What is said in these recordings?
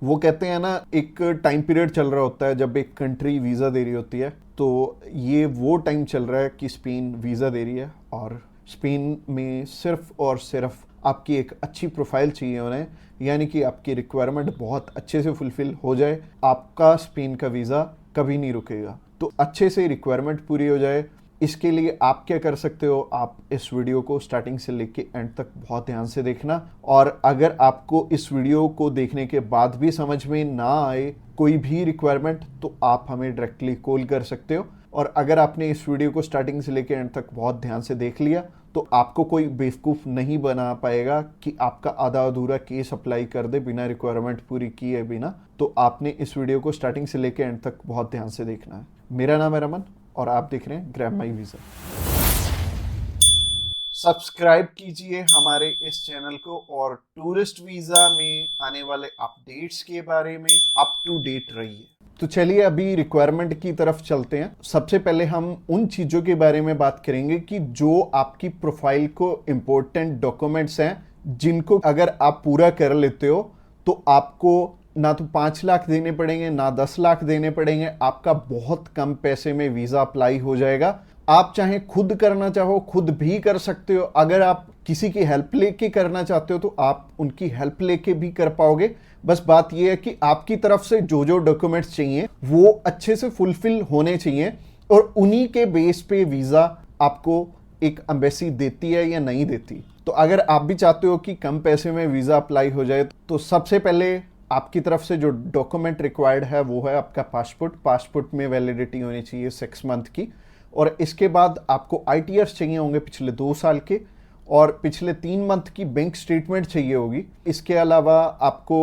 वो कहते हैं ना, एक टाइम पीरियड चल रहा होता है जब एक कंट्री वीज़ा दे रही होती है, तो ये वो टाइम चल रहा है कि स्पेन वीज़ा दे रही है। और स्पेन में सिर्फ और सिर्फ आपकी एक अच्छी प्रोफाइल चाहिए उन्हें, यानी कि आपकी रिक्वायरमेंट बहुत अच्छे से फुलफिल हो जाए, आपका स्पेन का वीज़ा कभी नहीं रुकेगा। तो अच्छे से रिक्वायरमेंट पूरी हो जाए, इसके लिए आप क्या कर सकते हो, आप इस वीडियो को स्टार्टिंग से लेके एंड तक बहुत ध्यान से देखना। और अगर आपको इस वीडियो को देखने के बाद भी समझ में ना आए कोई भी रिक्वायरमेंट, तो आप हमें डायरेक्टली कॉल कर सकते हो। और अगर आपने इस वीडियो को स्टार्टिंग से लेके एंड तक बहुत ध्यान से देख लिया, तो आपको कोई बेवकूफ़ नहीं बना पाएगा कि आपका आधा अधूरा केस अप्लाई कर दे बिना रिक्वायरमेंट पूरी किए बिना। तो आपने इस वीडियो को स्टार्टिंग से लेके एंड तक बहुत ध्यान से देखना है। मेरा नाम है रमन और आप देख रहे हैं ग्रैब माई वीज़ा। सब्सक्राइब कीजिए हमारे इस चैनल को और टूरिस्ट वीज़ा में आने वाले अपडेट्स के बारे में अप टू डेट रहिए। तो चलिए अभी रिक्वायरमेंट की तरफ चलते हैं। सबसे पहले हम उन चीज़ों के बारे में बात करेंगे कि जो आपकी प्रोफाइल को इम्पोर्टेंट डॉक्यूमेंट्स हैं, जिनको अगर आप पूरा कर लेते हो तो आपको ना तो 5 लाख देने पड़ेंगे ना 10 लाख देने पड़ेंगे, आपका बहुत कम पैसे में वीज़ा अप्लाई हो जाएगा। आप चाहे खुद करना चाहो खुद भी कर सकते हो, अगर आप किसी की हेल्प लेके करना चाहते हो तो आप उनकी हेल्प लेके भी कर पाओगे। बस बात यह है कि आपकी तरफ से जो जो डॉक्यूमेंट्स चाहिए वो अच्छे से फुलफिल होने चाहिए, और उन्हीं के बेस पे वीज़ा आपको एक एम्बेसी देती है या नहीं देती। तो अगर आप भी चाहते हो कि कम पैसे में वीज़ा अप्लाई हो जाए, तो सबसे पहले आपकी तरफ से जो डॉक्यूमेंट रिक्वायर्ड है वो है आपका पासपोर्ट में वैलिडिटी होनी चाहिए 6 मंथ की। और इसके बाद आपको ITRs चाहिए होंगे पिछले 2 साल के, और पिछले 3 मंथ की बैंक स्टेटमेंट चाहिए होगी। इसके अलावा आपको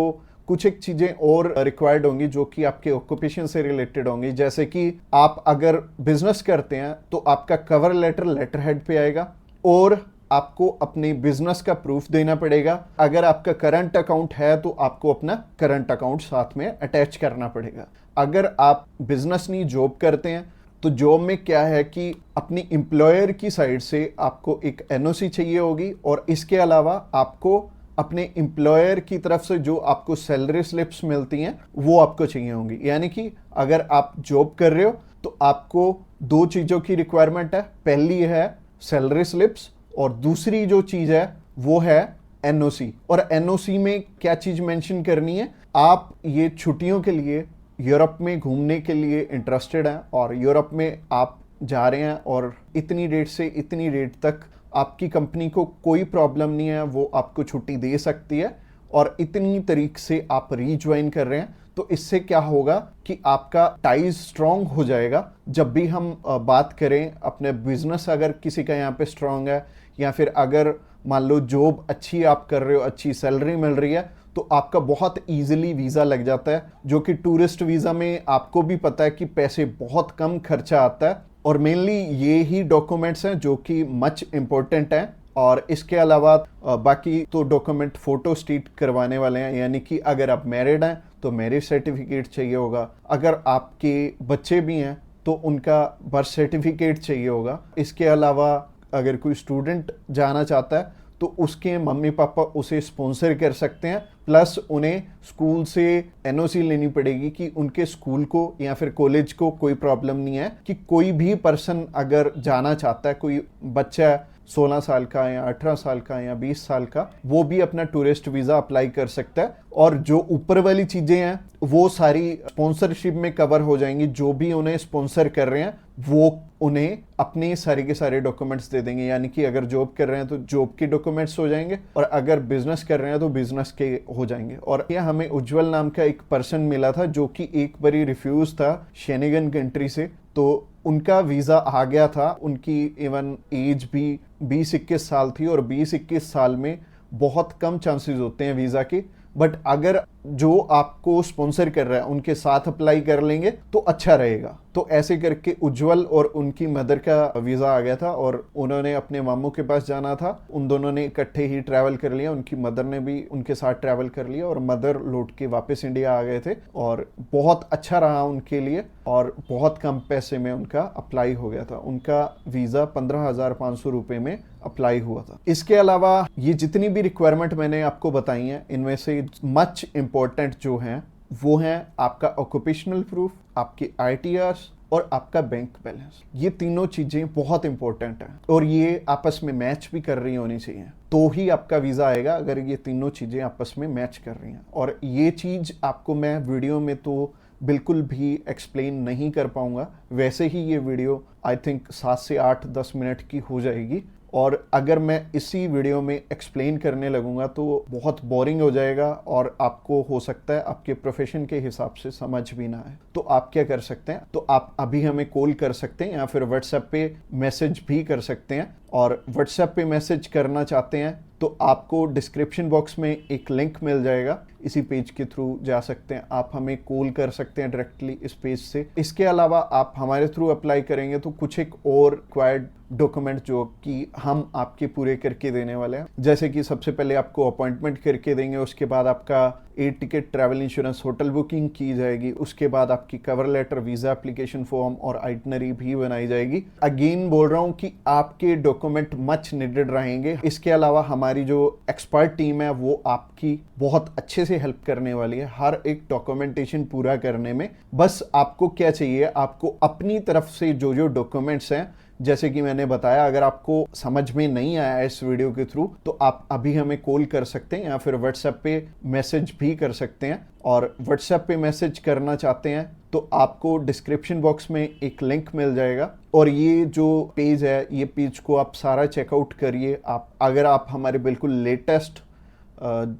कुछ एक चीज़ें और रिक्वायर्ड होंगी जो कि आपके ऑक्यूपेशन से रिलेटेड होंगी, जैसे कि आप अगर बिजनेस करते हैं तो आपका कवर लेटर हेड पे आएगा, और आपको अपने बिजनेस का प्रूफ देना पड़ेगा। अगर आपका करंट अकाउंट है तो आपको अपना करंट अकाउंट साथ में अटैच करना पड़ेगा। अगर आप बिजनेस नहीं जॉब करते हैं तो जॉब में क्या है कि अपनी एम्प्लॉयर की साइड से आपको एक NOC चाहिए होगी, और इसके अलावा आपको अपने एम्प्लॉयर की तरफ से जो आपको सैलरी स्लिप्स मिलती हैं वो आपको चाहिए होंगी। यानी कि अगर आप जॉब कर रहे हो तो आपको 2 चीज़ों की रिक्वायरमेंट है। पहली है सैलरी स्लिप्स, और दूसरी जो चीज़ है वो है NOC। और NOC में क्या चीज़ मेंशन करनी है, आप ये छुट्टियों के लिए यूरोप में घूमने के लिए इंटरेस्टेड हैं, और यूरोप में आप जा रहे हैं और इतनी डेट से इतनी डेट तक आपकी कंपनी को कोई प्रॉब्लम नहीं है, वो आपको छुट्टी दे सकती है, और इतनी तारीख से आप रीज्वाइन कर रहे हैं। तो इससे क्या होगा कि आपका टाइज स्ट्रांग हो जाएगा। जब भी हम बात करें अपने बिजनेस, अगर किसी का यहाँ पे स्ट्रांग है, या फिर अगर मान लो जॉब अच्छी आप कर रहे हो, अच्छी सैलरी मिल रही है, तो आपका बहुत इजीली वीज़ा लग जाता है, जो कि टूरिस्ट वीज़ा में आपको भी पता है कि पैसे बहुत कम खर्चा आता है। और मेनली ये ही डॉक्यूमेंट्स हैं जो कि मच इम्पोर्टेंट हैं। और इसके अलावा बाकी तो डॉक्यूमेंट फोटो स्टेट करवाने वाले हैं, यानी कि अगर आप मैरिड हैं तो मैरिज सर्टिफिकेट चाहिए होगा, अगर आपके बच्चे भी हैं तो उनका बर्थ सर्टिफिकेट चाहिए होगा। इसके अलावा अगर कोई स्टूडेंट जाना चाहता है तो उसके मम्मी पापा उसे स्पॉन्सर कर सकते हैं, प्लस उन्हें स्कूल से NOC लेनी पड़ेगी कि उनके स्कूल को या फिर कॉलेज को कोई प्रॉब्लम नहीं है कि कोई भी पर्सन अगर जाना चाहता है, कोई बच्चा 16 साल का या 18 साल का या 20 साल का, वो भी अपना टूरिस्ट वीज़ा अप्लाई कर सकता है। और जो ऊपर वाली चीज़ें हैं वो सारी स्पॉन्सरशिप में कवर हो जाएंगी। जो भी उन्हें स्पॉन्सर कर रहे हैं वो उन्हें अपने सारे के सारे डॉक्यूमेंट्स दे देंगे, यानी कि अगर जॉब कर रहे हैं तो जॉब के डॉक्यूमेंट्स हो जाएंगे, और अगर बिजनेस कर रहे हैं तो बिजनेस के हो जाएंगे। और यह हमें उज्जवल नाम का एक पर्सन मिला था जो कि एक बारी रिफ्यूज था शेनेगन कंट्री से, तो उनका वीज़ा आ गया था। उनकी इवन एज भी 20-21 साल थी, और 20-21 साल में बहुत कम चांसेस होते हैं वीज़ा के। बट अगर जो आपको स्पॉन्सर कर रहा है उनके साथ अप्लाई कर लेंगे तो अच्छा रहेगा। तो ऐसे करके उज्जवल और उनकी मदर का वीज़ा आ गया था, और उन्होंने अपने मामू के पास जाना था, उन दोनों ने इकट्ठे ही ट्रैवल कर लिया, उनकी मदर ने भी उनके साथ ट्रैवल कर लिया, और मदर लौट के वापस इंडिया आ गए थे, और बहुत अच्छा रहा उनके लिए, और बहुत कम पैसे में उनका अप्लाई हो गया था। उनका वीज़ा 15,500 रुपये में अप्लाई हुआ था। इसके अलावा ये जितनी भी रिक्वायरमेंट मैंने आपको बताई हैं, इनमें से मच इम्पोर्टेंट जो हैं वो हैं आपका ऑक्यूपेशनल प्रूफ, आपके ITRs और आपका बैंक बैलेंस। ये तीनों चीजें बहुत इंपॉर्टेंट हैं और ये आपस में मैच भी कर रही होनी चाहिए, तो ही आपका वीजा आएगा अगर ये तीनों चीजें आपस में मैच कर रही हैं। और ये चीज आपको मैं वीडियो में तो बिल्कुल भी एक्सप्लेन नहीं कर पाऊंगा, वैसे ही ये वीडियो आई थिंक 7 से 8-10 मिनट की हो जाएगी, और अगर मैं इसी वीडियो में एक्सप्लेन करने लगूंगा तो बहुत बोरिंग हो जाएगा और आपको हो सकता है आपके प्रोफेशन के हिसाब से समझ भी ना आए। तो आप क्या कर सकते हैं, तो आप अभी हमें कॉल कर सकते हैं या फिर व्हाट्सएप पे मैसेज भी कर सकते हैं। और व्हाट्सएप पे मैसेज करना चाहते हैं तो आपको डिस्क्रिप्शन बॉक्स में एक लिंक मिल जाएगा, इसी पेज के थ्रू जा सकते हैं। आप हमें कॉल कर सकते हैं डायरेक्टली इस पेज से। इसके अलावा आप हमारे थ्रू अप्लाई करेंगे तो कुछ एक और रिक्वायर्ड डॉक्यूमेंट जो कि हम आपके पूरे करके देने वाले हैं, जैसे कि सबसे पहले आपको अपॉइंटमेंट करके देंगे, उसके बाद आपका air ticket, travel insurance, hotel booking की जाएगी, उसके बाद आपकी cover letter, visa application form और आइटनरी भी बनाई जाएगी। अगेन बोल रहा हूँ कि आपके डॉक्यूमेंट मच नीडेड रहेंगे। इसके अलावा हमारी जो एक्सपर्ट टीम है वो आपकी बहुत अच्छे से हेल्प करने वाली है हर एक डॉक्यूमेंटेशन पूरा करने में। बस आपको क्या चाहिए, आपको अपनी तरफ से जो जो डॉक्यूमेंट्स हैं, जैसे कि मैंने बताया, अगर आपको समझ में नहीं आया इस वीडियो के थ्रू तो आप अभी हमें कॉल कर सकते हैं या फिर व्हाट्सएप पे मैसेज भी कर सकते हैं। और व्हाट्सएप पे मैसेज करना चाहते हैं तो आपको डिस्क्रिप्शन बॉक्स में एक लिंक मिल जाएगा, और ये जो पेज है, ये पेज को आप सारा चेकआउट करिए। अगर आप हमारे बिल्कुल लेटेस्ट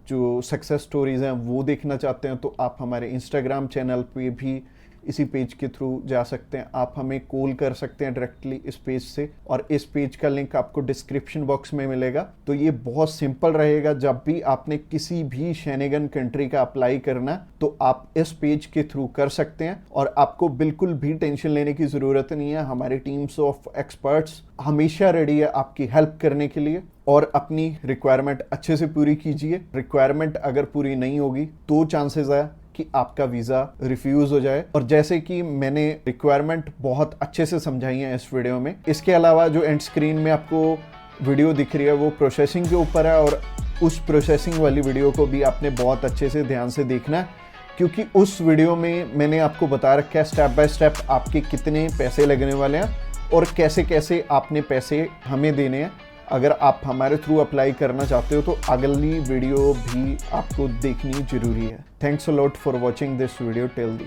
जो सक्सेस स्टोरीज हैं वो देखना चाहते हैं तो आप हमारे इंस्टाग्राम चैनल पे भी इसी पेज के थ्रू जा सकते हैं। आप हमें कॉल कर सकते हैं डायरेक्टली इस पेज से, और इस पेज का लिंक आपको डिस्क्रिप्शन बॉक्स में मिलेगा। तो ये बहुत सिंपल रहेगा, जब भी आपने किसी भी शेनेगन कंट्री का अप्लाई करना तो आप इस पेज के थ्रू कर सकते हैं, और आपको बिल्कुल भी टेंशन लेने की ज़रूरत नहीं है। हमारी टीम्स ऑफ एक्सपर्ट्स हमेशा रेडी है आपकी हेल्प करने के लिए। और अपनी रिक्वायरमेंट अच्छे से पूरी कीजिए। रिक्वायरमेंट अगर पूरी नहीं होगी तो चांसेस है कि आपका वीज़ा रिफ्यूज़ हो जाए। और जैसे कि मैंने रिक्वायरमेंट बहुत अच्छे से समझाई है इस वीडियो में। इसके अलावा जो एंड स्क्रीन में आपको वीडियो दिख रही है वो प्रोसेसिंग के ऊपर है, और उस प्रोसेसिंग वाली वीडियो को भी आपने बहुत अच्छे से ध्यान से देखना है, क्योंकि उस वीडियो में मैंने आपको बता रखा है स्टेप बाय स्टेप आपके कितने पैसे लगने वाले हैं और कैसे कैसे आपने पैसे हमें देने हैं। अगर आप हमारे थ्रू अप्लाई करना चाहते हो तो अगली वीडियो भी आपको देखनी जरूरी है। Thanks a lot for watching this video till the